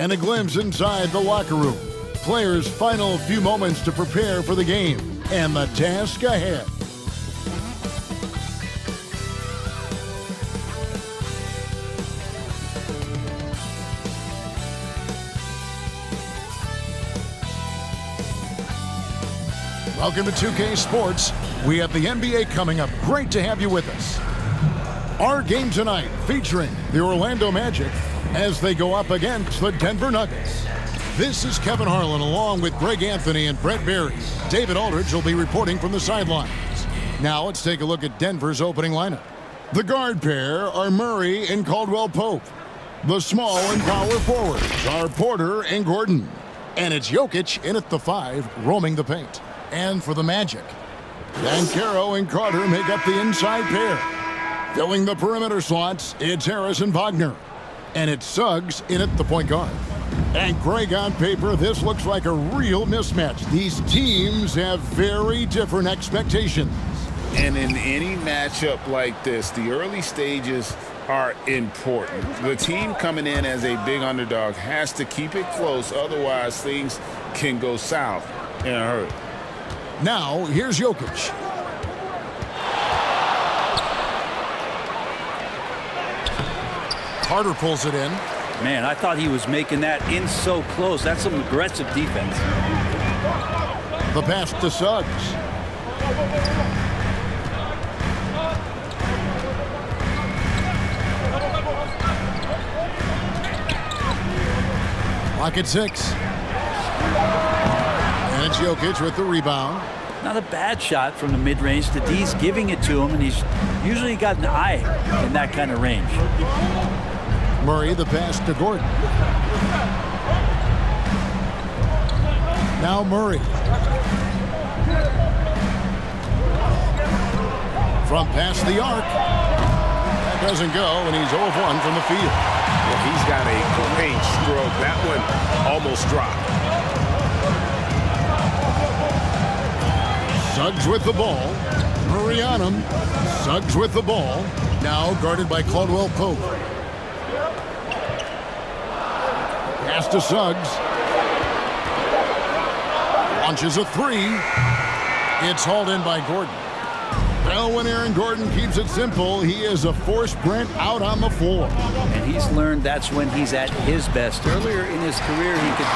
and a glimpse inside the locker room. Players' final few moments to prepare for the game and the task ahead. Welcome to 2K Sports. We have the NBA coming up. Great to have you with us. Our game tonight featuring the Orlando Magic as they go up against the Denver Nuggets. This is Kevin Harlan along with Greg Anthony and Brett Berry. David Aldridge will be reporting from the sidelines. Now let's take a look at Denver's opening lineup. The guard pair are Murray and Caldwell Pope. The small and power forwards are Porter and Gordon. And it's Jokic in at the 5, roaming the paint. And for the Magic, Banchero and Carter make up the inside pair. Filling the perimeter slots, it's Harris and Wagner. And it's Suggs in at the point guard. And Greg, on paper, this looks like a real mismatch. These teams have very different expectations. And in any matchup like this, the early stages are important. The team coming in as a big underdog has to keep it close, otherwise things can go south in a hurry. Now, here's Jokic. Carter pulls it in. Man, I thought he was making that in so close. That's some aggressive defense. The pass to Suggs. Lock at 6. And it's Jokic with the rebound. Not a bad shot from the mid-range. The D's giving it to him, and he's usually got an eye in that kind of range. Murray, the pass to Gordon. Now Murray. From past the arc. That doesn't go, and he's 0 of 1 from the field. Well, he's got a great stroke. That one almost dropped. Suggs with the ball. Murray on him. Suggs with the ball. Now guarded by Caldwell Pope. Pass to Suggs. Launches a 3. It's hauled in by Gordon. Well, when Aaron Gordon keeps it simple, he is a force Brent out on the floor. And he's learned that's when he's at his best. Earlier in his career, he could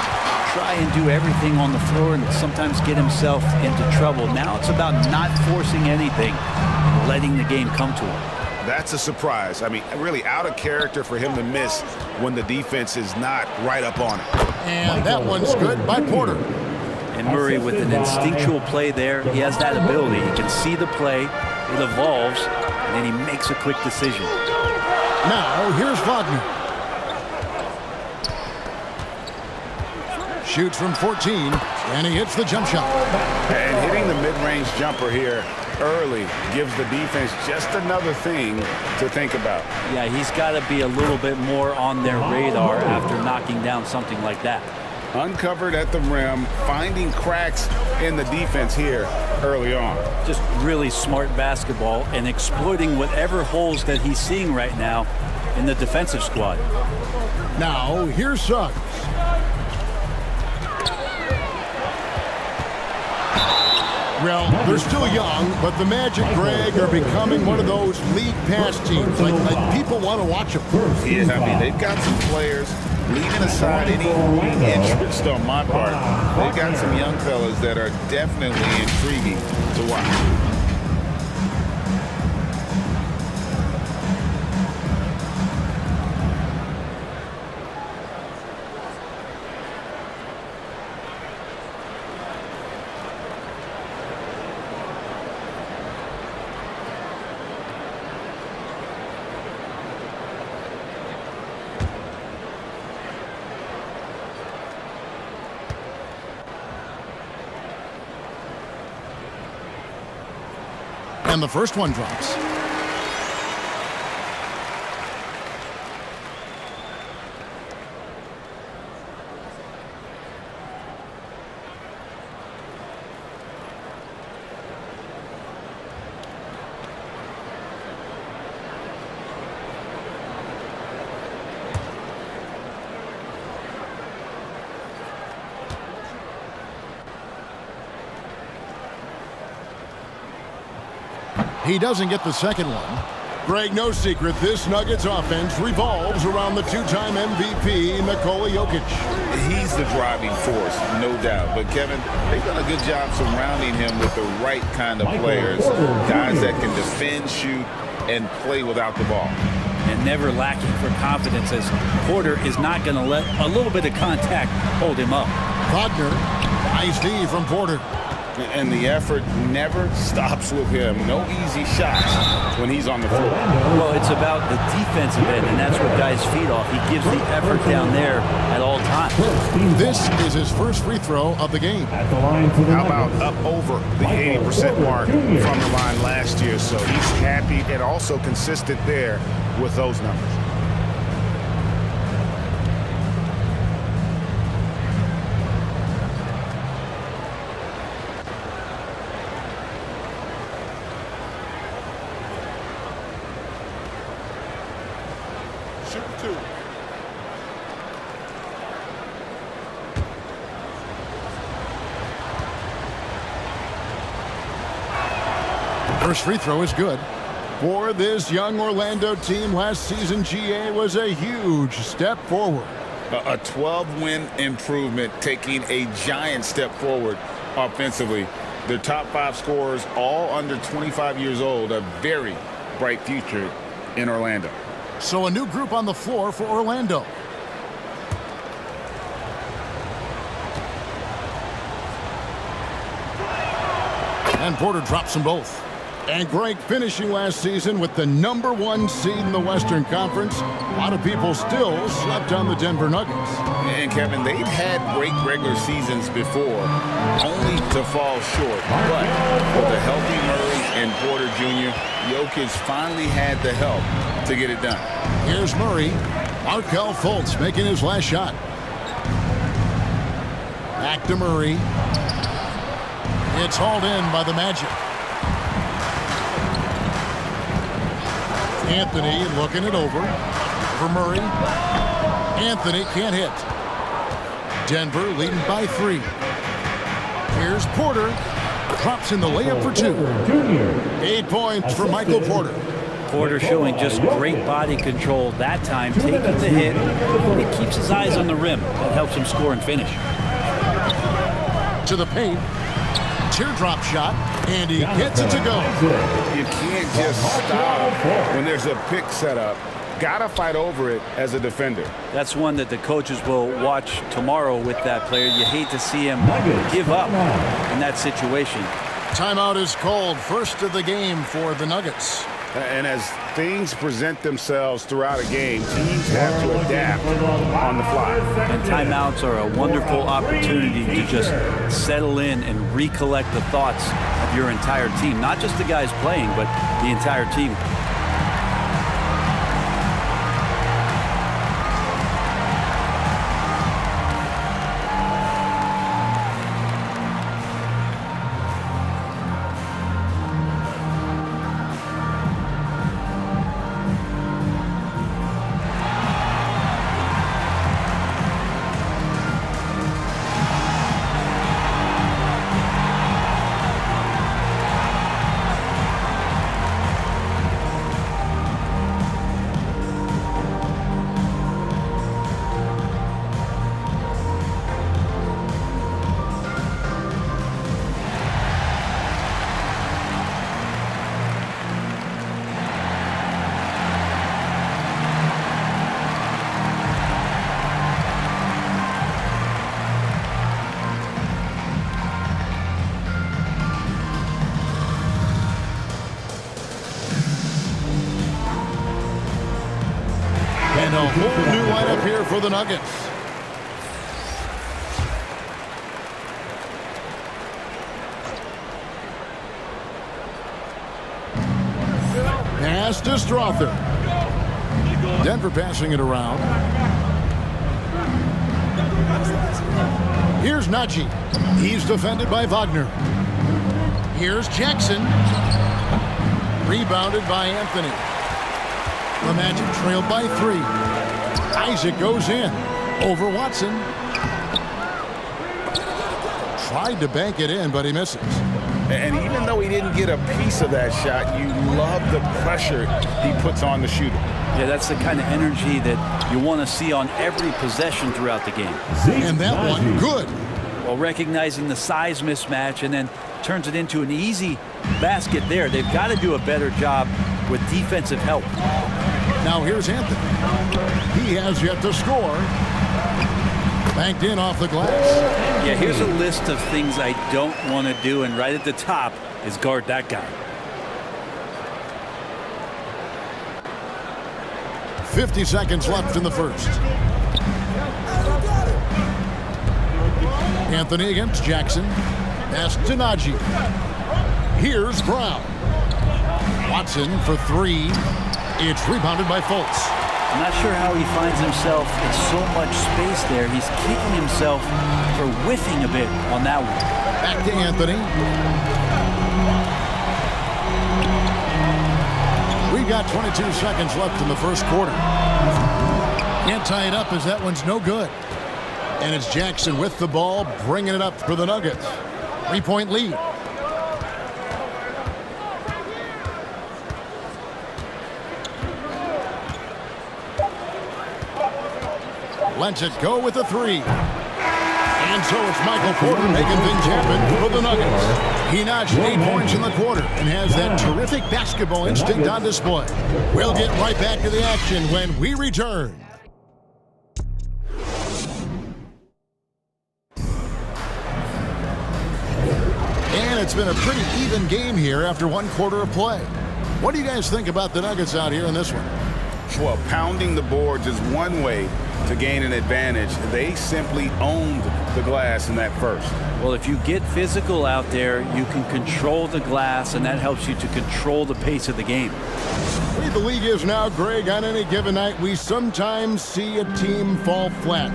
try and do everything on the floor and sometimes get himself into trouble. Now it's about not forcing anything and letting the game come to him. That's a surprise. I mean, really out of character for him to miss when the defense is not right up on it. And that one's good by Porter. And Murray with an instinctual play there. He has that ability. He can see the play, it evolves, and then he makes a quick decision. Now, here's Wagner. Shoots from 14, and he hits the jump shot. And hitting the mid-range jumper here early gives the defense just another thing to think about. Yeah, he's got to be a little bit more on their radar after knocking down something like that. Uncovered at the rim, finding cracks in the defense here early on. Just really smart basketball and exploiting whatever holes that he's seeing right now in the defensive squad. Now, here's Suggs. Well, they're still young, but the Magic, Greg, are becoming one of those league pass teams. Like people want to watch them. Yeah, I mean, they've got some players, leaving aside any interest on my part, they've got some young fellas that are definitely intriguing to watch. And the first one drops. He doesn't get the second one. Greg, no secret, this Nuggets offense revolves around the two-time MVP, Nikola Jokic. He's the driving force, no doubt. But, Kevin, they've done a good job surrounding him with the right kind of players, guys that can defend, shoot, and play without the ball. And never lacking for confidence, as Porter is not going to let a little bit of contact hold him up. Wagner, nice D from Porter. And the effort never stops with him. No easy shots when he's on the floor. Well, it's about the defensive end, and that's what guys feed off. He gives the effort down there at all times. This is his first free throw of the game. How about up over the 80% mark from the line last year? So he's happy and also consistent there with those numbers. First free throw is good. For this young Orlando team, last season GA was a huge step forward. A 12-win improvement, taking a giant step forward offensively. Their top 5 scorers, all under 25 years old, a very bright future in Orlando. So a new group on the floor for Orlando. And Porter drops them both. And Greg, finishing last season with the #1 seed in the Western Conference, a lot of people still slept on the Denver Nuggets. And Kevin, they've had great regular seasons before, only to fall short. But with a healthy Murray and Porter Jr., Jokic finally had the help to get it done. Here's Murray. Markelle Fultz making his last shot. Back to Murray. It's hauled in by the Magic. Anthony looking it over for Murray. Anthony can't hit. Denver leading by 3. Here's Porter. Drops in the layup for 2. 8 points for Michael Porter. Porter showing just great body control that time, taking the hit. He keeps his eyes on the rim. That helps him score and finish. To the paint. Teardrop shot, and he gets it to go. You can't just stop when there's a pick set up. Gotta fight over it as a defender. That's one that the coaches will watch tomorrow with that player. You hate to see him give up in that situation. Timeout is called, first of the game for the Nuggets. And as things present themselves throughout a game, teams have to adapt on the fly. And timeouts are a wonderful opportunity to just settle in and recollect the thoughts of your entire team. Not just the guys playing, but the entire team. And a whole new lineup here for the Nuggets. Pass to Strother. Denver passing it around. Here's Najee. He's defended by Wagner. Here's Jackson. Rebounded by Anthony. The Magic trailed by 3. Isaac goes in. Over Watson. Tried to bank it in, but he misses. And even though he didn't get a piece of that shot, you love the pressure he puts on the shooter. Yeah, that's the kind of energy that you want to see on every possession throughout the game. And that one, good. Well, recognizing the size mismatch and then turns it into an easy basket there. They've got to do a better job with defensive help. Now here's Anthony. He has yet to score. Banked in off the glass. Yeah, here's a list of things I don't want to do, and right at the top is guard that guy. 50 seconds left in the first. Anthony against Jackson. Pass to Najee. Here's Brown. Watson for three. It's rebounded by Fultz. I'm not sure how he finds himself in so much space there. He's kicking himself for whiffing a bit on that one. Back to Anthony. We got 22 seconds left in the first quarter. Can't tie it up as that one's no good. And it's Jackson with the ball, bringing it up for the Nuggets. 3-point lead. Lets it go with a three. And so it's Michael Porter making things happen for the Nuggets. He notched 8 points in the quarter and has that terrific basketball instinct on display. We'll get right back to the action when we return. And it's been a pretty even game here after one quarter of play. What do you guys think about the Nuggets out here in this one? Well, pounding the boards is one way to gain an advantage. They simply owned the glass in that first. Well, if you get physical out there, you can control the glass, and that helps you to control the pace of the game. The way the league is now, Greg, on any given night, we sometimes see a team fall flat.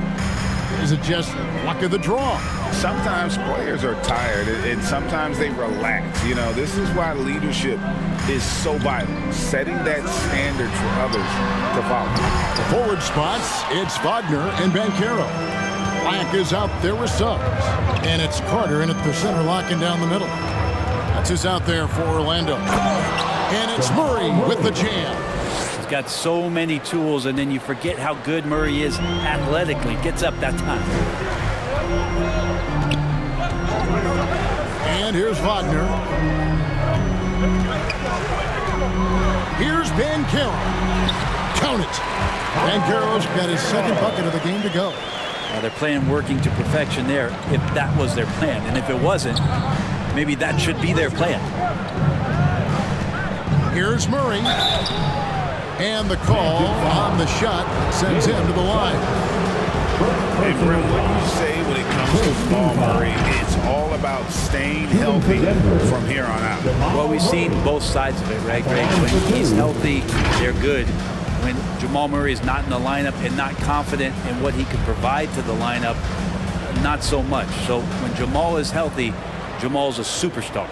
Is it just luck of the draw? Sometimes players are tired, and sometimes they relax. You know, this is why leadership is so vital, setting that standard for others to follow. The forward spots, it's Wagner and Banchero. Black is out there with subs. And it's Carter in at the center, locking down the middle. That's who's out there for Orlando. And it's Murray with the jam. He's got so many tools, and then you forget how good Murray is athletically. Gets up that time. And here's Wagner. Here's Banchero. Count it. Banchero's got his second bucket of the game to go. Now they're playing working to perfection there, if that was their plan. And if it wasn't, maybe that should be their plan. Here's Murray. And the call on the shot sends him to the line. Hey, Brent, what do you say when it comes to Jamal Murray? It's all about staying healthy from here on out. Well, we've seen both sides of it, right, Greg? When he's healthy, they're good. When Jamal Murray is not in the lineup and not confident in what he can provide to the lineup, not so much. So when Jamal is healthy, Jamal's a superstar.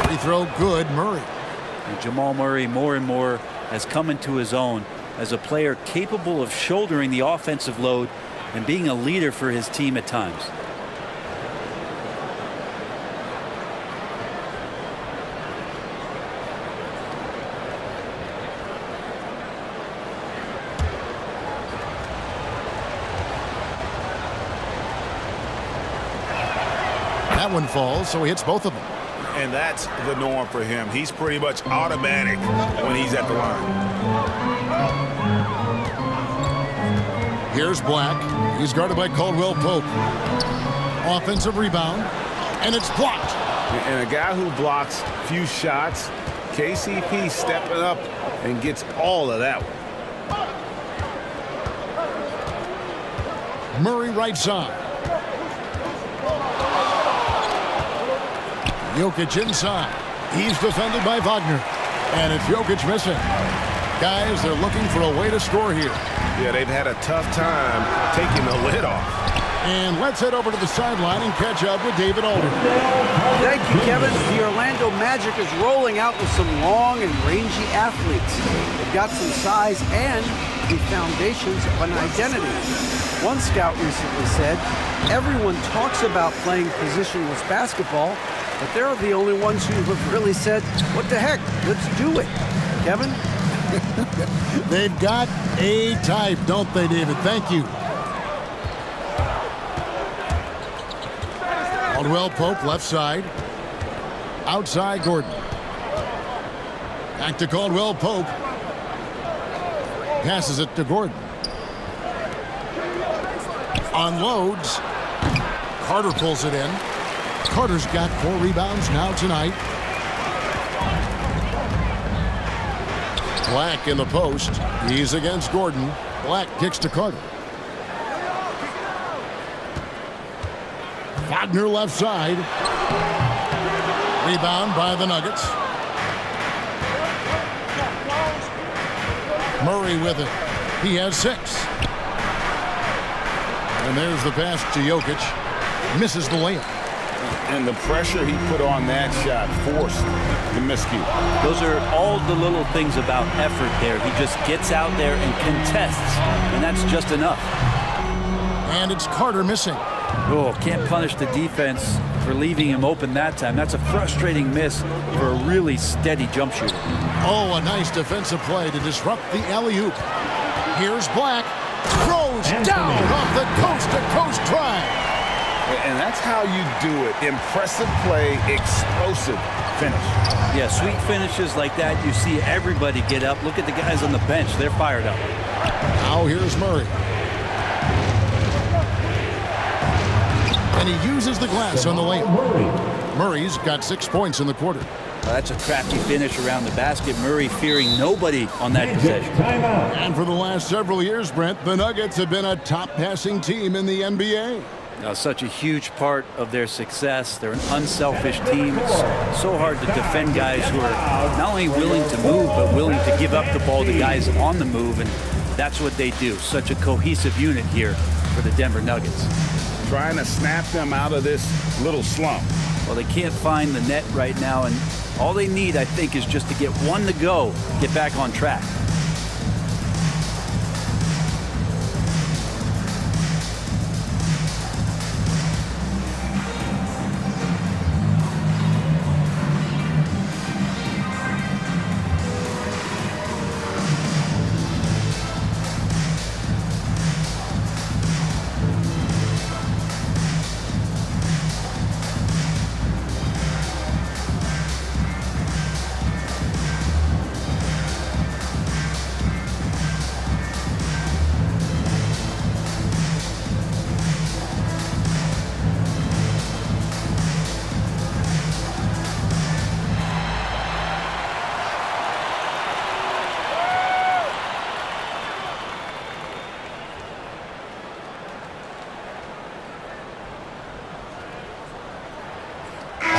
Free throw good, Murray. And Jamal Murray more and more has come into his own as a player capable of shouldering the offensive load and being a leader for his team at times. That one falls, so he hits both of them. And that's the norm for him. He's pretty much automatic when he's at the line. Here's Black. He's guarded by Caldwell Pope. Offensive rebound, and it's blocked. And a guy who blocks few shots, KCP stepping up and gets all of that one. Murray right side. Jokic inside. He's defended by Wagner. And it's Jokic missing. Guys, they're looking for a way to score here. Yeah, they've had a tough time taking the lid off. And let's head over to the sideline and catch up with David Alder. Thank you, Kevin. The Orlando Magic is rolling out with some long and rangy athletes. They've got some size and the foundations of an identity. One scout recently said, everyone talks about playing positionless basketball, but they're the only ones who have really said, what the heck, let's do it. Kevin? They've got a type, don't they, David? Thank you. Caldwell Pope, left side. Outside, Gordon. Back to Caldwell Pope. Passes it to Gordon. Unloads. Carter pulls it in. Carter's got 4 rebounds now tonight. Black in the post. He's against Gordon. Black kicks to Carter. Wagner left side. Rebound by the Nuggets. Murray with it. He has 6. And there's the pass to Jokic. Misses the layup. And the pressure he put on that shot forced the miscue. Those are all the little things about effort there. He just gets out there and contests, and that's just enough. And it's Carter missing. Oh, can't punish the defense for leaving him open that time. That's a frustrating miss for a really steady jump shooter. Oh, a nice defensive play to disrupt the alley-oop. Here's Black. Throws down off the coast-to-coast drive. And that's how you do it. Impressive play, explosive finish. Yeah, sweet finishes like that, you see everybody get up. Look at the guys on the bench. They're fired up. Now here's Murray. And he uses the glass on the layup. Murray's got 6 points in the quarter. Well, that's a crafty finish around the basket. Murray fearing nobody on that possession. And for the last several years, Brent, the Nuggets have been a top passing team in the NBA. Now, such a huge part of their success. They're an unselfish team. It's so hard to defend guys who are not only willing to move, but willing to give up the ball to guys on the move, and that's what they do. Such a cohesive unit here for the Denver Nuggets. Trying to snap them out of this little slump. Well, they can't find the net right now, and all they need, I think, is just to get one to go, get back on track.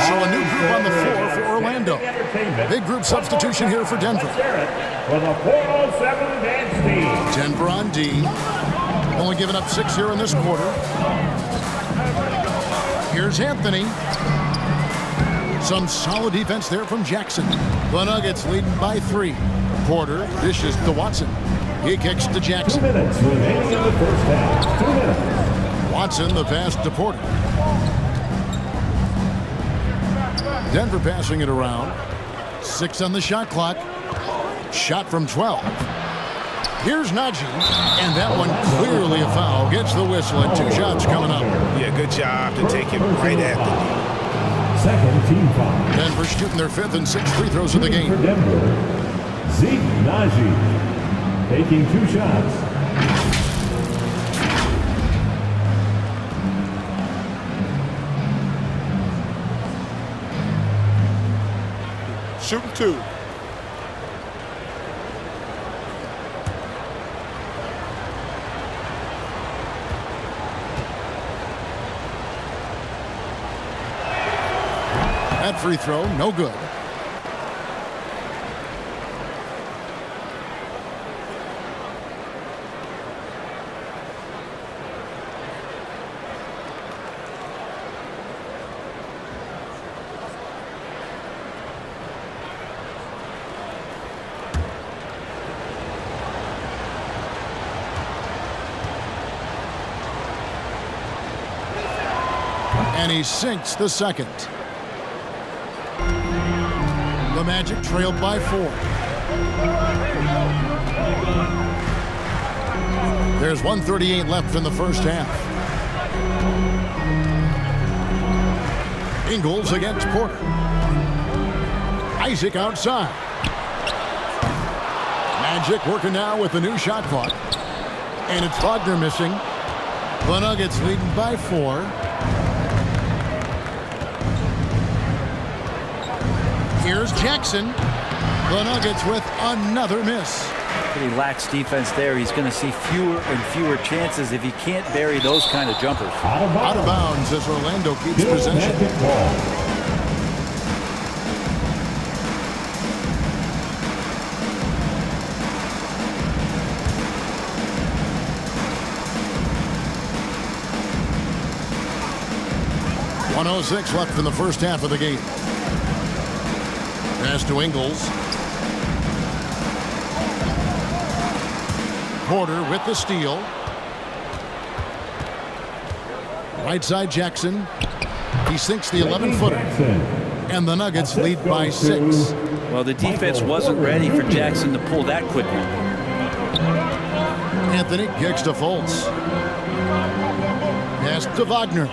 So a new group on the floor for Orlando. Big group substitution here for Denver. For the 407 dance team. Denver on D. Only giving up 6 here in this quarter. Here's Anthony. Some solid defense there from Jackson. The Nuggets leading by 3. Porter dishes to Watson. He kicks to 2 Jackson. minutes remaining in the first half. 2 minutes. Watson, the pass to Porter. Denver passing it around. 6 on the shot clock. Shot from 12. Here's Najee, and that one clearly a foul. Gets the whistle and 2 shots coming up. Yeah, good job to take it right at the knee. Second team foul. Denver shooting their 5th and 6th free throws of the For game. Denver, Zeke Najee taking 2 shots. Shooting 2. That free throw, no good. And he sinks the second. The Magic trailed by 4. There's 1:38 left in the first half. Ingles against Porter. Isaac outside. Magic working now with the new shot clock. And it's Wagner missing. The Nuggets leading by 4. Here's Jackson. The Nuggets with another miss. He lacks defense there. He's going to see fewer and fewer chances if he can't bury those kind of jumpers. Out of bounds as Orlando keeps possession. .106 left in the first half of the game. Pass to Ingles. Porter with the steal. Right side Jackson. He sinks the 11-footer. And the Nuggets lead by 6. Well, the defense wasn't ready for Jackson to pull that quickly. Anthony kicks to Fultz. Pass to Wagner.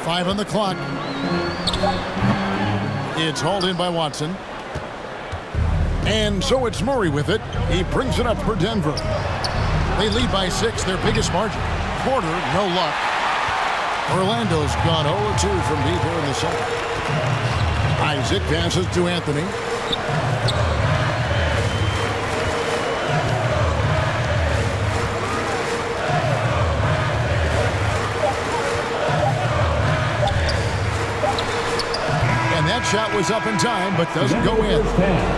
Five on the clock. It's hauled in by Watson. And so it's Murray with it. He brings it up for Denver. They lead by 6, their biggest margin. Porter, no luck. Orlando's gone 0-2 from deep here in the second. Isaac passes to Anthony. Shot was up in time, but doesn't go in.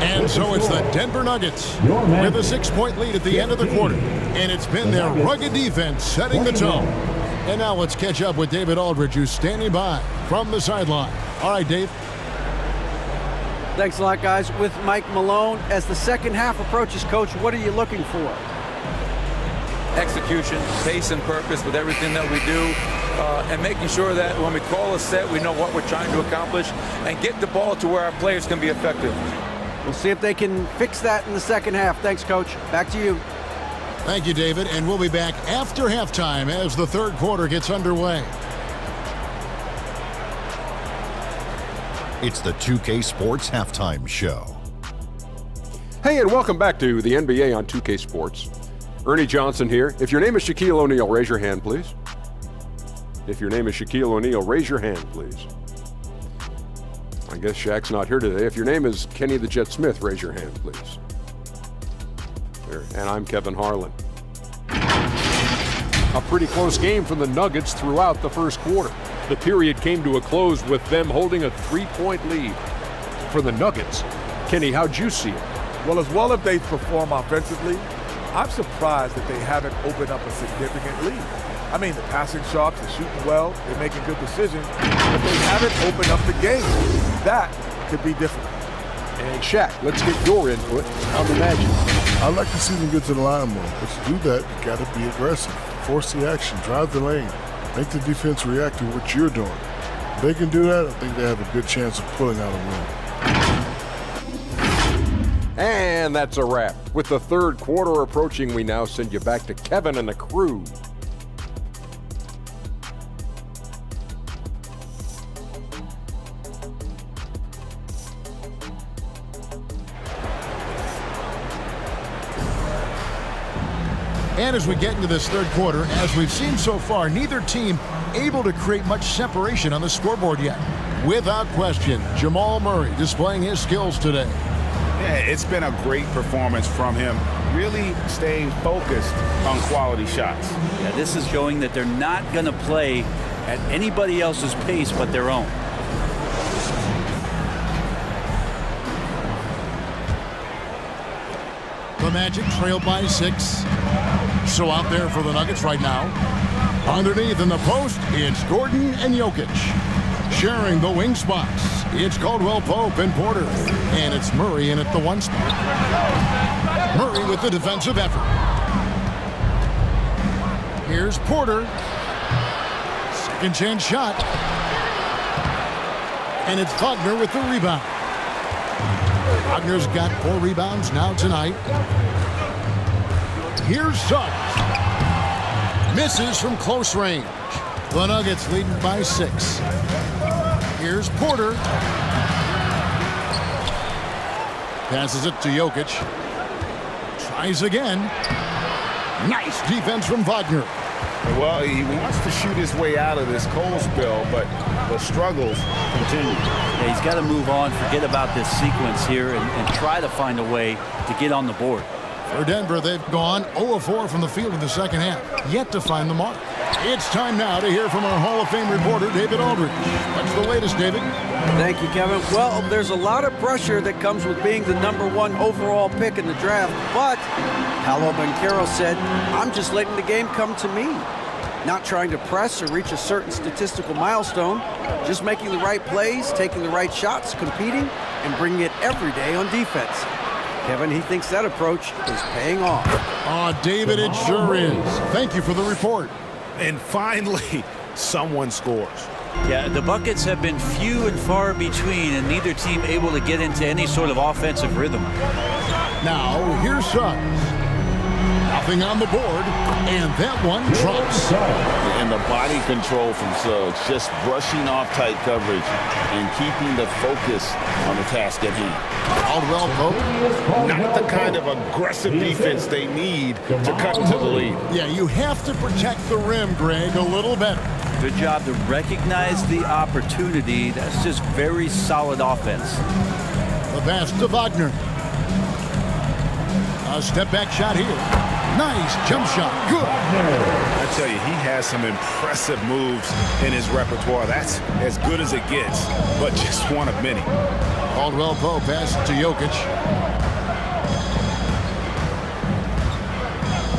And so it's the Denver Nuggets with a 6-point lead at the end of the quarter. And it's been their rugged defense setting the tone. And now let's catch up with David Aldridge, who's standing by from the sideline. All right, Dave. Thanks a lot, guys. With Mike Malone, as the second half approaches, Coach, what are you looking for? Execution, pace and purpose with everything that we do. And making sure that when we call a set, we know what we're trying to accomplish and get the ball to where our players can be effective. We'll see if they can fix that in the second half. Thanks, Coach. Back to you. Thank you, David. And we'll be back after halftime as the third quarter gets underway. It's the 2K Sports Halftime Show. Hey, and welcome back to the NBA on 2K Sports. Ernie Johnson here. If your name is Shaquille O'Neal, raise your hand, please. If your name is Shaquille O'Neal, raise your hand, please. I guess Shaq's not here today. If your name is Kenny the Jet Smith, raise your hand, please. There. And I'm Kevin Harlan. A pretty close game for the Nuggets throughout the first quarter. The period came to a close with them holding a 3-point lead. For the Nuggets, Kenny, how'd you see it? Well as they perform offensively, I'm surprised that they haven't opened up a significant lead. I mean, the passing shots, they're shooting well, they're making good decisions, but they haven't opened up the game. That could be different. And Shaq, let's get your input on the Magic. I'd like to see them get to the line more, but to do that, you got to be aggressive. Force the action, drive the lane, make the defense react to what you're doing. If they can do that, I think they have a good chance of pulling out a win. And that's a wrap. With the third quarter approaching, we now send you back to Kevin and the crew. And as we get into this third quarter, as we've seen so far, neither team able to create much separation on the scoreboard yet. Without question, Jamal Murray displaying his skills today. Yeah, it's been a great performance from him, really staying focused on quality shots. Yeah, this is showing that they're not going to play at anybody else's pace but their own. The Magic trail by 6. So out there for the Nuggets right now. Underneath in the post, it's Gordon and Jokic. Sharing the wing spots, it's Caldwell Pope and Porter. And it's Murray in at the 1 spot. Murray with the defensive effort. Here's Porter. Second chance shot. And it's Wagner with the rebound. Wagner's got 4 rebounds now tonight. Here's Suggs. Misses from close range. The Nuggets leading by 6. Here's Porter. Passes it to Jokic. Tries again. Nice defense from Wagner. Well, he wants to shoot his way out of this cold spell, but the struggles continue. Yeah, he's got to move on, forget about this sequence here, and try to find a way to get on the board. For Denver, they've gone 0-4 from the field in the second half, yet to find the mark. It's time now to hear from our Hall of Fame reporter, David Aldridge. What's the latest, David? Thank you, Kevin. Well, there's a lot of pressure that comes with being the #1 overall pick in the draft, but Paolo Banchero said, I'm just letting the game come to me. Not trying to press or reach a certain statistical milestone, just making the right plays, taking the right shots, competing, and bringing it every day on defense. Kevin, he thinks that approach is paying off. Oh, David, it sure is. Thank you for the report. And finally, someone scores. Yeah, the buckets have been few and far between, and neither team able to get into any sort of offensive rhythm. Now, here's Suggs. Nothing on the board, and that one drops. And the body control from Suggs, just brushing off tight coverage and keeping the focus on the task at hand. Caldwell Pope. Not the kind of aggressive defense they need to cut into the lead. Yeah, you have to protect the rim, Greg, a little better. Good job to recognize the opportunity. That's just very solid offense. The pass to Wagner. A step-back shot here. Nice jump shot. Good. I tell you, he has some impressive moves in his repertoire. That's as good as it gets, but just one of many. Caldwell Pope pass to Jokic.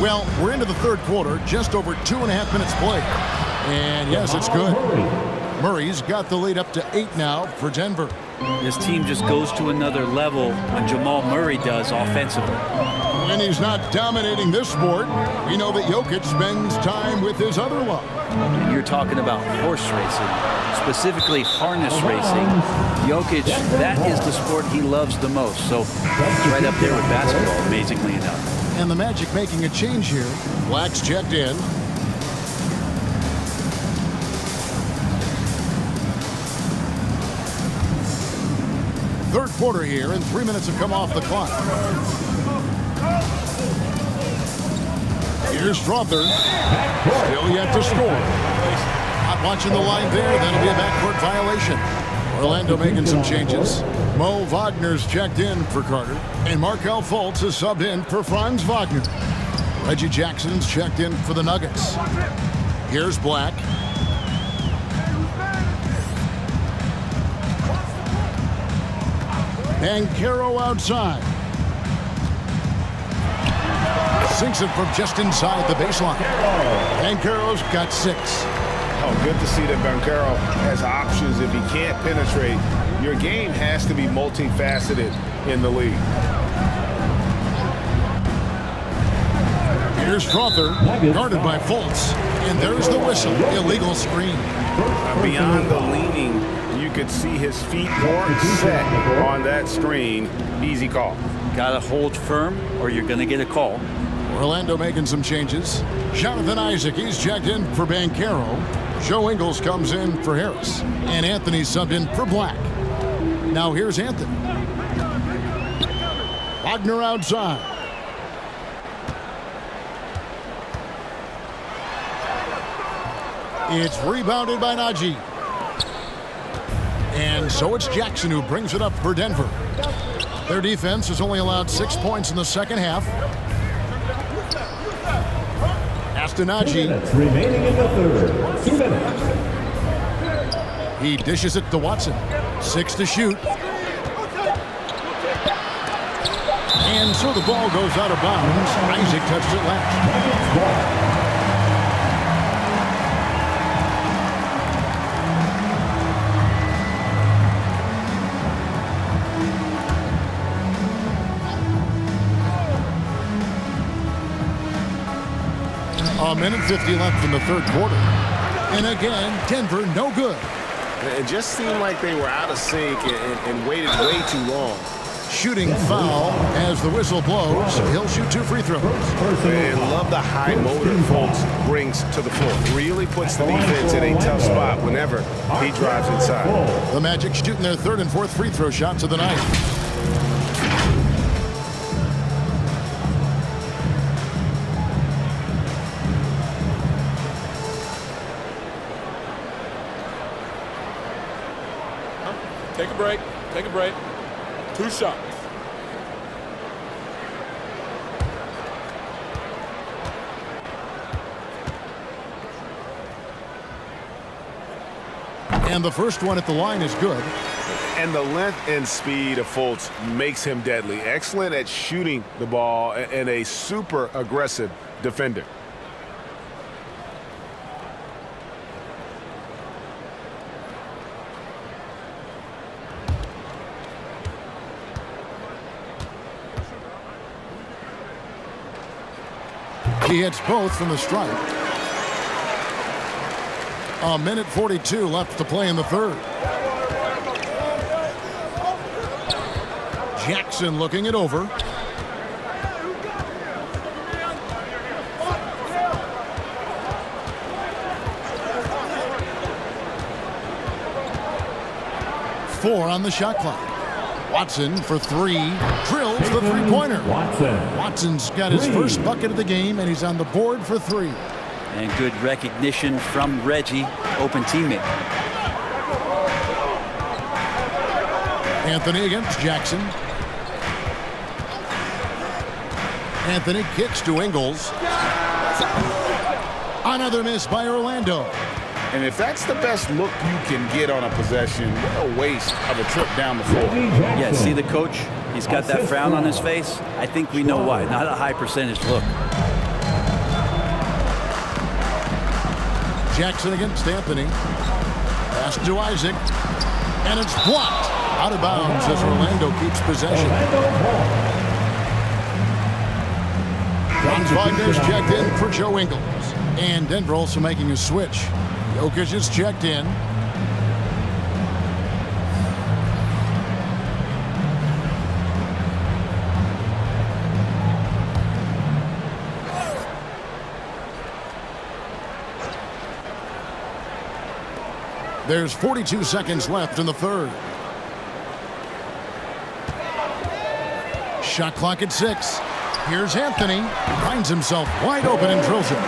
Well, we're into the third quarter, just over 2.5 minutes played. And yes, it's good. Murray's got the lead up to 8 now for Denver. This team just goes to another level when Jamal Murray does offensively. When he's not dominating this sport, we know that Jokic spends time with his other love. And you're talking about horse racing, specifically harness racing. Jokic, that is the sport he loves the most. So he's right up there with basketball, amazingly enough. And the Magic making a change here. Black's checked in. Third quarter here, and 3 minutes have come off the clock. Here's Strother. Still yet to score. Not watching the line there. That'll be a backcourt violation. Orlando making some changes. Mo Wagner's checked in for Carter. And Markelle Fultz is subbed in for Franz Wagner. Reggie Jackson's checked in for the Nuggets. Here's Black. Banchero outside. Sinks it from just inside the baseline. Banchero's got 6. Oh, good to see that Banchero has options if he can't penetrate. Your game has to be multifaceted in the league. Here's Strother, guarded by Fultz. And there's the whistle. Illegal screen. Beyond the leaning, you could see his feet weren't set on that screen. Easy call. Got to hold firm or you're going to get a call. Orlando making some changes. Jonathan Isaac, he's checked in for Banchero. Joe Ingles comes in for Harris. And Anthony subbed in for Black. Now here's Anthony. Wagner outside. It's rebounded by Najee. And so it's Jackson who brings it up for Denver. Their defense has only allowed 6 points in the second half. Pass to Najee. Remaining in the third. 2 minutes. He dishes it to Watson. 6 to shoot. And so the ball goes out of bounds. Isaac touched it last. A minute 50 left in the third quarter. And again, Denver no good. It just seemed like they were out of sync and waited way too long. Shooting foul as the whistle blows. He'll shoot 2 free throws. And love the high motor Fultz brings to the floor. Really puts the defense in a tough spot whenever he drives inside. The Magic shooting their 3rd and 4th free throw shots of the night. Take a break. Take a break. 2 shots. And the first one at the line is good. And the length and speed of Fultz makes him deadly. Excellent at shooting the ball and a super aggressive defender. He hits both from the stripe. A minute 42 left to play in the third. Jackson looking it over. Four on the shot clock. Watson for 3, drills the three-pointer. Watson's got his first bucket of the game, and he's on the board for 3. And good recognition from Reggie, open teammate. Anthony against Jackson. Anthony kicks to Ingles. Another miss by Orlando. And if that's the best look you can get on a possession, what a waste of a trip down the floor. Yeah, see the coach? He's got that frown on his face. I think we know why. Not a high percentage look. Jackson against Anthony. Pass to Isaac. And it's blocked. Out of bounds as Orlando keeps possession. Franz Wagner's checked in for Joe Ingles. And Denver also making a switch. Jokic is checked in. There's 42 seconds left in the third. Shot clock at 6. Here's Anthony. Finds himself wide open and drills it.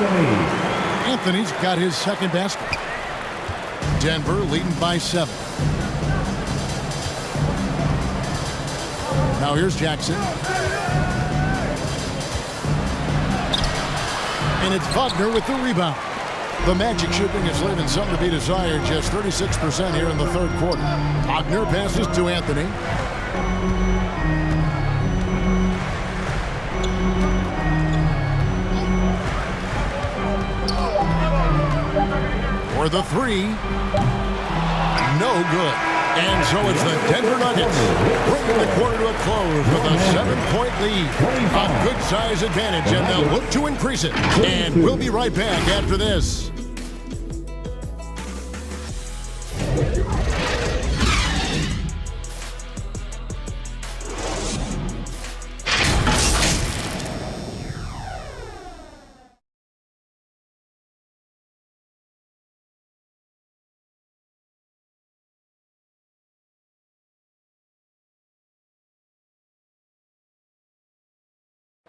Anthony's got his second basket. Denver leading by 7. Now here's Jackson. And it's Wagner with the rebound. The Magic shooting is leaving something to be desired. Just 36% here in the third quarter. Wagner passes to Anthony. For the 3. No good. And so it's the Denver Nuggets bringing the quarter to a close with a 7-point lead. A good size advantage, and they'll look to increase it. And we'll be right back after this.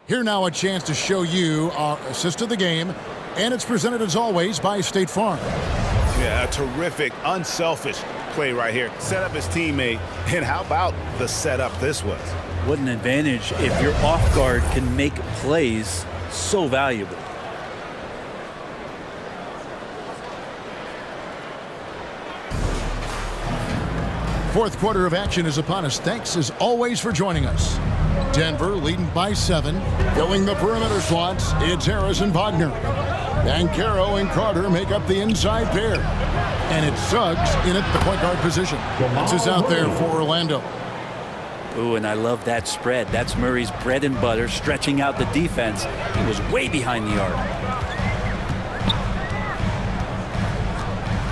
Here now a chance to show you our assist of the game, and it's presented as always by State Farm. Yeah, a terrific, unselfish play right here. Set up his teammate, and how about the setup this was? What an advantage if your off guard can make plays so valuable. Fourth quarter of action is upon us. Thanks as always for joining us. Denver leading by 7. Filling the perimeter slots, it's Harris and Wagner. Banchero and Carter make up the inside pair. And it's Suggs in at the point guard position. This is out there for Orlando. Ooh, and I love that spread. That's Murray's bread and butter, stretching out the defense. He was way behind the arc.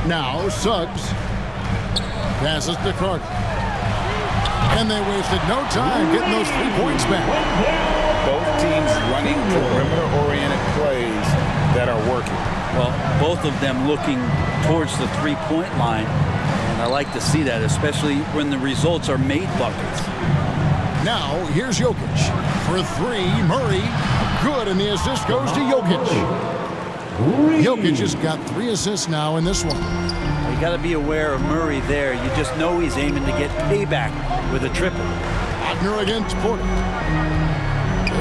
Now Suggs passes to Carter. And they wasted no time getting those 3 points back. Both teams running perimeter-oriented plays that are working. Well, both of them looking towards the three-point line. And I like to see that, especially when the results are made buckets. Now, here's Jokic. For 3, Murray. Good, and the assist goes to Jokic. Jokic has got 3 assists now in this one. You got to be aware of Murray there. You just know he's aiming to get payback with a triple. Wagner against Porter.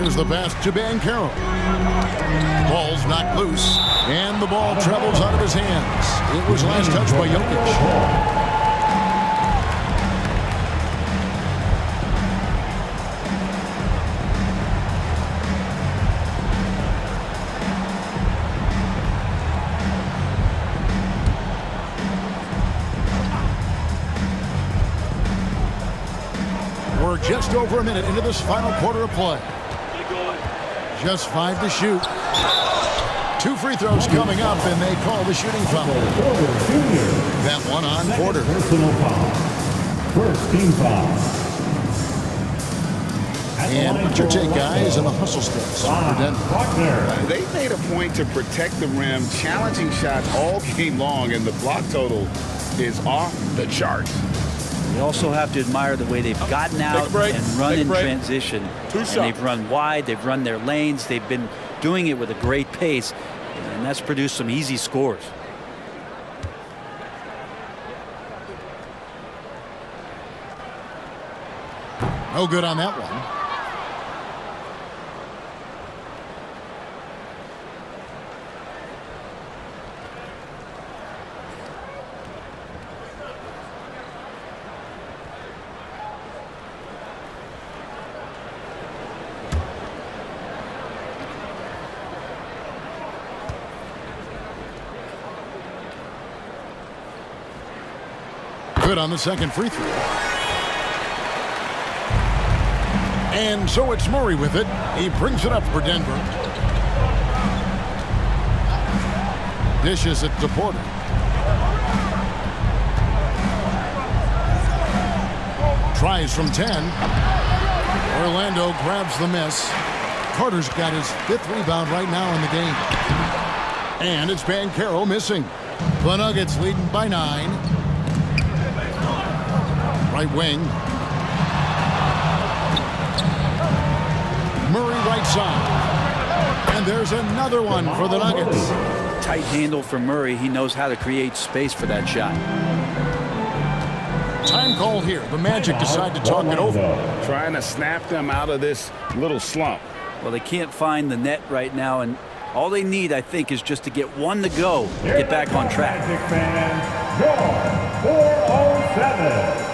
There's the pass to Banchero. Ball's knocked loose, and the ball travels out of his hands. It was last touched by Jokic. We're just over a minute into this final quarter of play. Just 5 to shoot. 2 free throws coming up, and they call the shooting foul. That one on Porter. Personal foul. First team foul. And what's your take, guys, on the hustle steps for Denver? They made a point to protect the rim, challenging shots all game long, and the block total is off the charts. You also have to admire the way they've gotten out and run in transition. And they've run wide, they've run their lanes, they've been doing it with a great pace, and that's produced some easy scores. No good on that one. Good on the second free throw. And so it's Murray with it. He brings it up for Denver. Dishes it to Porter. Tries from 10. Orlando grabs the miss. Carter's got his 5th rebound right now in the game. And it's Banchero missing. The Nuggets leading by 9. Right wing. Murray right side. And there's another one for the Nuggets. Tight handle for Murray. He knows how to create space for that shot. Time call here. The Magic decide to talk it over. Trying to snap them out of this little slump. Well, they can't find the net right now, and all they need, I think, is just to get one to go, get back on track. Magic fans, your 407.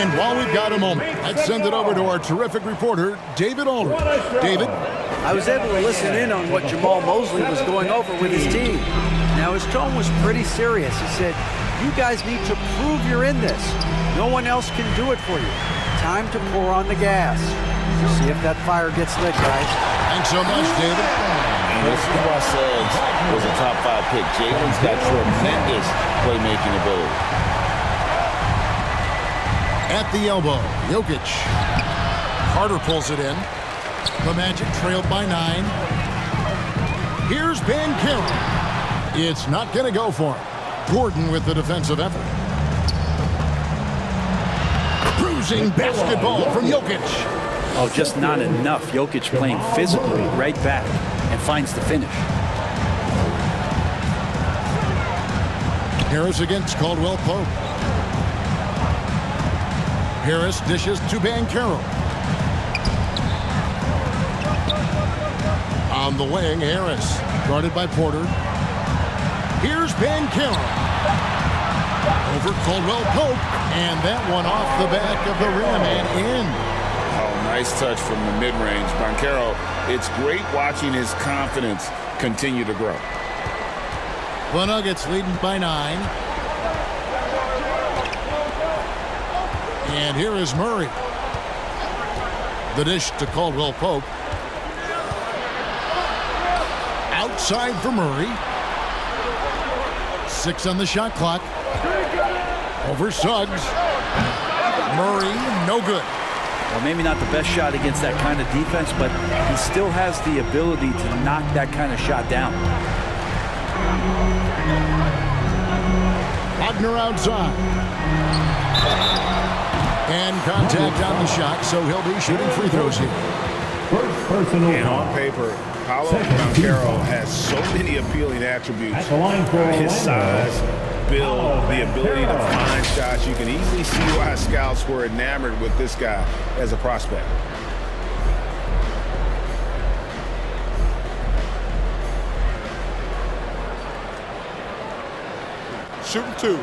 And while we've got a moment, let's send it over to our terrific reporter, David Aldridge. David? I was able to listen in on what Jamal Mosley was going over with his team. Now, his tone was pretty serious. He said, you guys need to prove you're in this. No one else can do it for you. Time to pour on the gas. See if that fire gets lit, guys. Thanks so much, David. And this is why Suggs was a top 5 pick. Jalen's got tremendous playmaking ability. At the elbow, Jokic. Carter pulls it in. The Magic trailed by 9. Here's Banchero. It's not going to go for him. Gordon with the defensive effort. Bruising basketball from Jokic. Oh, just not enough. Jokic playing physically right back and finds the finish. Harris against Caldwell Pope. Harris dishes to Banchero. On the wing, Harris, guarded by Porter. Here's Banchero. Over Caldwell Pope, and that one off the back of the rim and in. Oh, nice touch from the mid-range. Banchero, it's great watching his confidence continue to grow. The Nuggets leading by 9. And here is Murray. The dish to Caldwell Pope. Outside for Murray. 6 on the shot clock. Over Suggs. Murray, no good. Well, maybe not the best shot against that kind of defense, but he still has the ability to knock that kind of shot down. Wagner outside. And contact on the shot, so he'll be shooting free throws here. First personal And foul. on paper, Paolo Banchero has so many appealing attributes. At the line for His Orlando, size, build, the ability to find shots. You can easily see why scouts were enamored with this guy as a prospect. Shooting 2.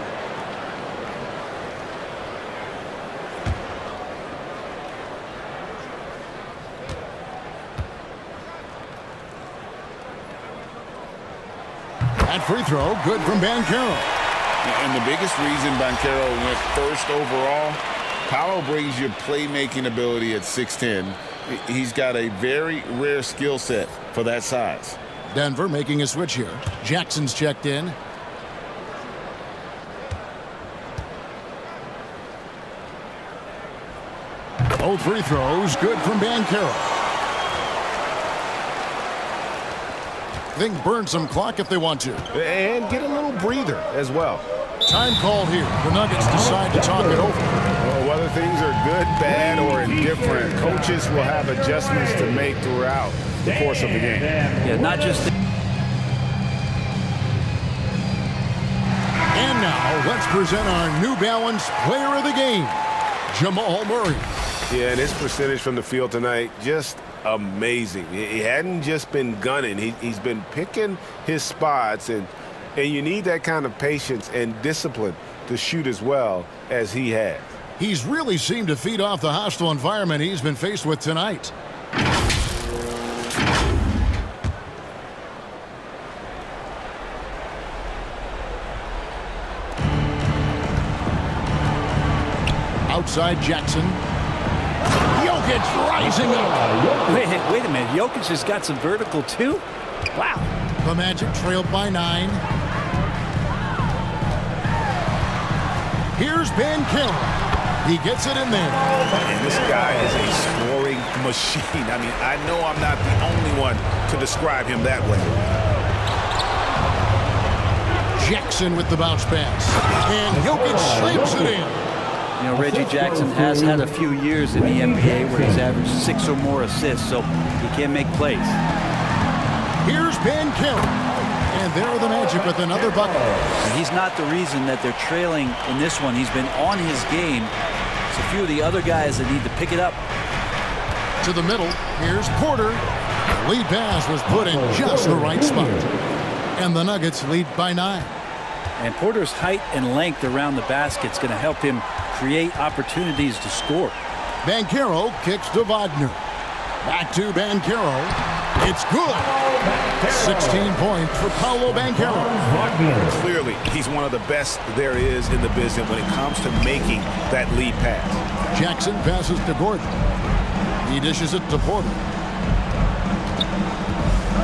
That free throw, good from Banchero. And the biggest reason Banchero went first overall, Paolo brings you playmaking ability at 6'10". He's got a very rare skill set for that size. Denver making a switch here. Jackson's checked in. Both free throws, good from Banchero. I think burn some clock if they want to. And get a little breather as well. Time called here. The Nuggets decide to talk it over. Well, whether things are good, bad, or indifferent, coaches will have adjustments to make throughout the course of the game. Yeah, not just... And now, let's present our New Balance Player of the Game, Jamal Murray. Yeah, and his percentage from the field tonight, just amazing. He hadn't just been gunning. He's been picking his spots, and you need that kind of patience and discipline to shoot as well as he has. He's really seemed to feed off the hostile environment he's been faced with tonight. Outside Jackson. Jokic rising up. Wait a minute. Jokic has got some vertical too? Wow. The Magic trailed by 9. Here's Banchero. He gets it in there. And this guy is a scoring machine. I mean, I know I'm not the only one to describe him that way. Jackson with the bounce pass. And Jokic slams it in. You know, Reggie Jackson has had a few years in the NBA where he's averaged 6 or more assists, so he can make plays. Here's Banchero. And there are the Magic with another bucket. And he's not the reason that they're trailing in this one. He's been on his game. It's a few of the other guys that need to pick it up. To the middle, here's Porter. The lead pass was put in just the right spot. And the Nuggets lead by 9. And Porter's height and length around the basket is going to help him create opportunities to score. Banchero kicks to Wagner. Back to Banchero. It's good. 16 points for Paolo Banchero. Clearly, he's one of the best there is in the business when it comes to making that lead pass. Jackson passes to Gordon. He dishes it to Porter.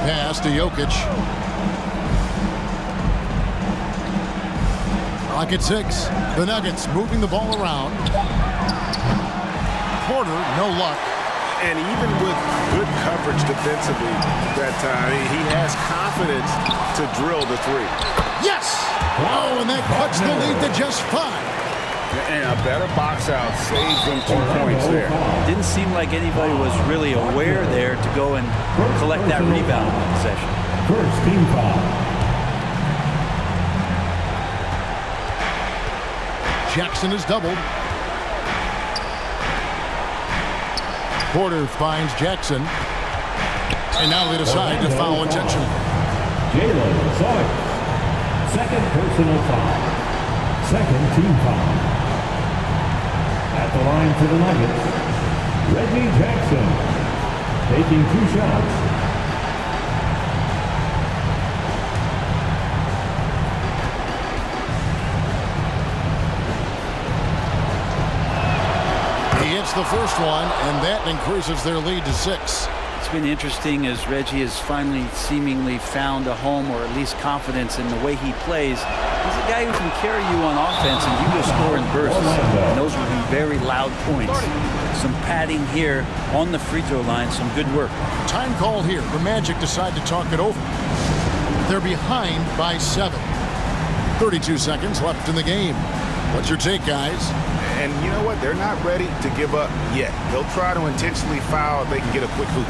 Pass to Jokic. Clock at 6. The Nuggets moving the ball around. Porter, no luck. And even with good coverage defensively that time, he has confidence to drill the three. Yes! Oh, and that cuts the lead to just 5. And a better box out saves them 2 points there. Didn't seem like anybody was really aware there to go and collect that rebound in the possession. First team foul. Jackson is doubled. Porter finds Jackson. And now they decide to foul intentionally. Jalen Suggs. Second personal foul. Second team foul. At the line for the Nuggets, Reggie Jackson. Taking 2 shots. The first one, and that increases their lead to 6. It's been interesting as Reggie has finally seemingly found a home, or at least confidence in the way he plays. He's a guy who can carry you on offense, and you will score in bursts. And those will be very loud points. Some padding here on the free throw line, some good work. Time called here. The Magic decide to talk it over. They're behind by 7. 32 seconds left in the game. What's your take, guys? And you know what? They're not ready to give up yet. They'll try to intentionally foul if they can get a quick hoop.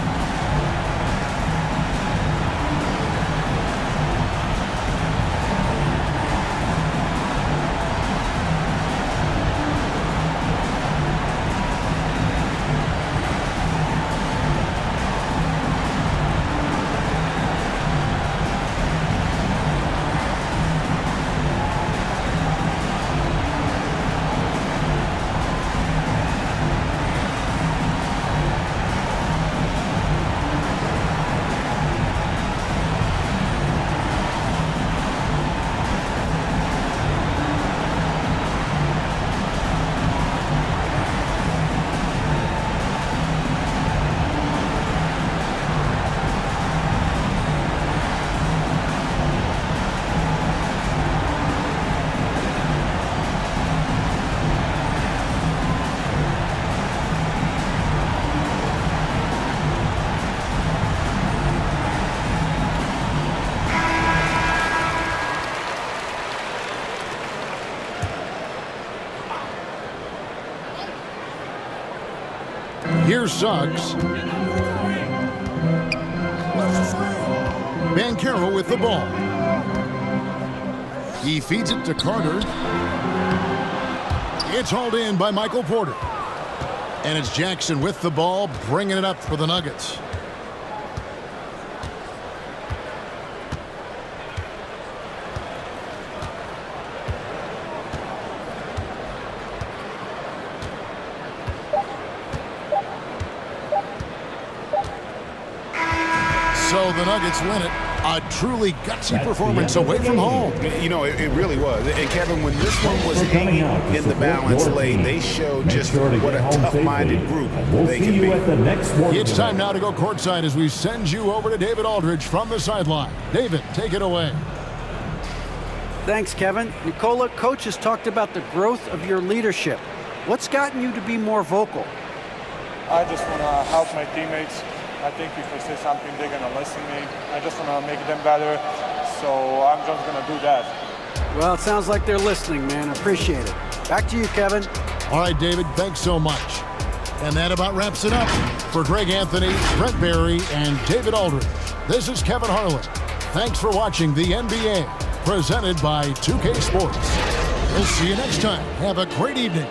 Here's Suggs. Banchero with the ball. He feeds it to Carter. It's hauled in by Michael Porter. And it's Jackson with the ball, bringing it up for the Nuggets. So the Nuggets win it. A truly gutsy performance away from home. You know, it really was. And Kevin, when this one was hanging in the balance lane, they showed just what a tough-minded group they can be. It's time now to go courtside as we send you over to David Aldridge from the sideline. David, take it away. Thanks, Kevin. Nikola, Coach has talked about the growth of your leadership. What's gotten you to be more vocal? I just want to help my teammates. I think if I say something, they're going to listen to me. I just want to make them better, so I'm just going to do that. Well, it sounds like they're listening, man. Appreciate it. Back to you, Kevin. All right, David, thanks so much. And that about wraps it up. For Greg Anthony, Brent Barry, and David Aldridge, this is Kevin Harlan. Thanks for watching the NBA, presented by 2K Sports. We'll see you next time. Have a great evening.